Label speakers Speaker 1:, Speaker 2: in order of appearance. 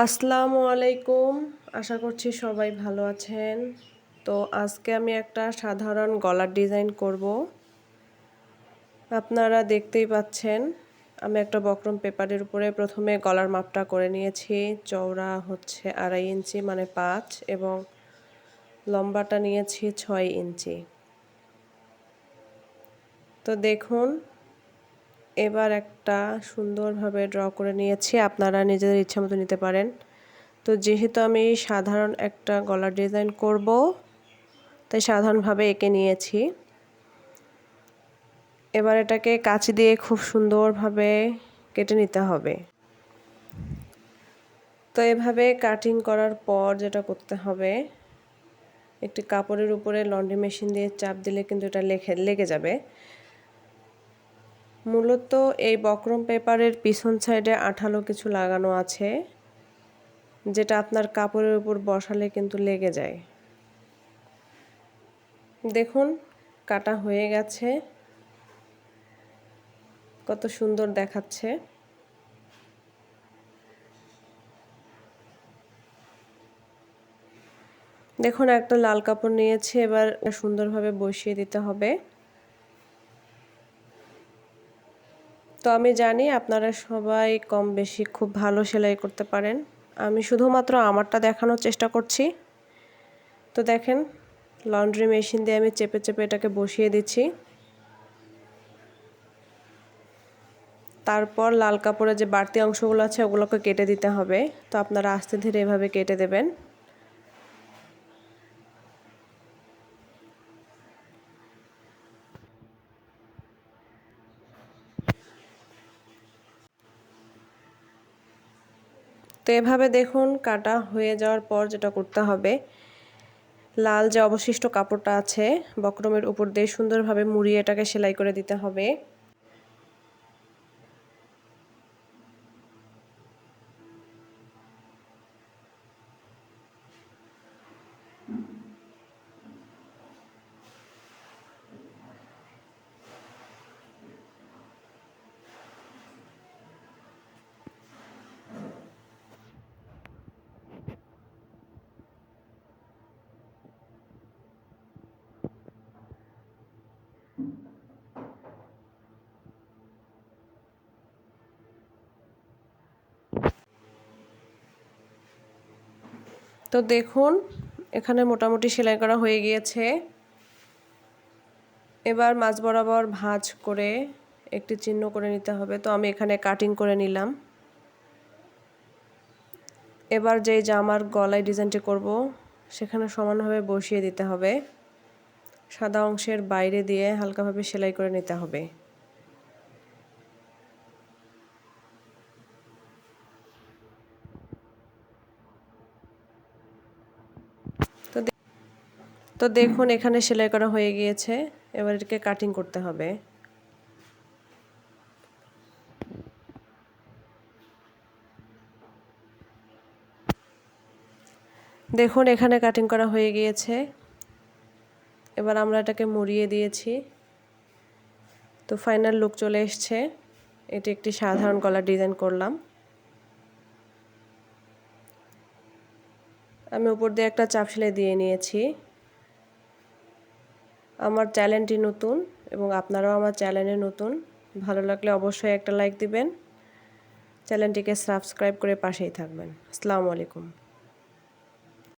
Speaker 1: আসসালামু আলাইকুম। আশা করছি সবাই ভালো আছেন। তো আজকে আমি একটা সাধারণ গলার ডিজাইন করব। আপনারা দেখতেই পাচ্ছেন আমি একটা বক্রম পেপারের উপরে প্রথমে গলার মাপটা করে নিয়েছি। চওড়া হচ্ছে 2.5 ইঞ্চি মানে 5 এবং লম্বাটা নিয়েছি 6 ইঞ্চি। তো দেখুন এবার একটা সুন্দরভাবে ড্র করে নিয়েছি। আপনারা নিজেদের ইচ্ছা মতো নিতে পারেন। তো যেহেতু আমি সাধারণ একটা গলার ডিজাইন করব তাই সাধারণভাবে এঁকে নিয়েছি। এবার এটাকে কাঁচি দিয়ে খুব সুন্দরভাবে কেটে নিতে হবে। তো এভাবে কাটিং করার পর যেটা করতে হবে, একটি কাপড়ের উপরে লন্ড্রি মেশিন দিয়ে চাপ দিলে কিন্তু এটা লেগে যাবে। মূলত এই বক্রম পেপারের পিছন সাইডে আঠালো কিছু লাগানো আছে, যেটা আপনার কাপড়ের উপর বসালে কিন্তু লেগে যায়। দেখুন কাটা হয়ে গেছে, কত সুন্দর দেখাচ্ছে। দেখুন একটা লাল কাপড় নিয়েছি, এবার সুন্দরভাবে বসিয়ে দিতে হবে। তো আমি জানি আপনারা সবাই কম বেশি খুব ভালো সেলাই করতে পারেন। আমি শুধুমাত্র আমারটা দেখানোর চেষ্টা করছি। তো দেখেন লন্ড্রি মেশিন দিয়ে আমি চেপে চেপে এটাকে বসিয়ে দিচ্ছি। তারপর লাল কাপড়ে যে বাড়তি অংশগুলো আছে ওগুলোকে কেটে দিতে হবে। তো আপনারা আস্তে ধীরে এভাবে কেটে দেবেন। তো এভাবে দেখুন কাটা হয়ে যাওয়ার পর যেটা করতে হবে, লাল যে অবশিষ্ট কাপড়টা আছে বক্রমের উপর দিয়ে সুন্দরভাবে মুড়িয়ে এটাকে সেলাই করে দিতে হবে। তো দেখুন এখানে মোটামুটি সেলাই করা হয়ে গিয়েছে। এবার মাঝ বরাবর ভাঁজ করে একটি চিহ্ন করে নিতে হবে। তো আমি এখানে কাটিং করে নিলাম। এবার যেই জামার গলায় ডিজাইনটি করব সেখানে সমানভাবে বসিয়ে দিতে হবে। সাদা অংশের বাইরে দিয়ে হালকাভাবে সেলাই করে নিতে হবে। তো দেখুন এখানে সেলাই করা হয়ে গিয়েছে। এবার এটাকে কাটিং করতে হবে। দেখুন এখানে কাটিং করা হয়ে গিয়েছে। এবার আমরা এটাকে মুড়িয়ে দিয়েছি। তো ফাইনাল লুক চলে এসছে। এটি একটি সাধারণ গলার ডিজাইন করলাম। আমি উপর দিয়ে একটা চাপ সেলাই দিয়ে নিয়েছি। আমার চ্যানেলটি নতুন এবং আপনারাও আমার চ্যানেলে নতুন। ভালো লাগলে অবশ্যই একটা লাইক দিবেন। চ্যানেলটিকে সাবস্ক্রাইব করে পাশেই থাকবেন। আসসালামু আলাইকুম।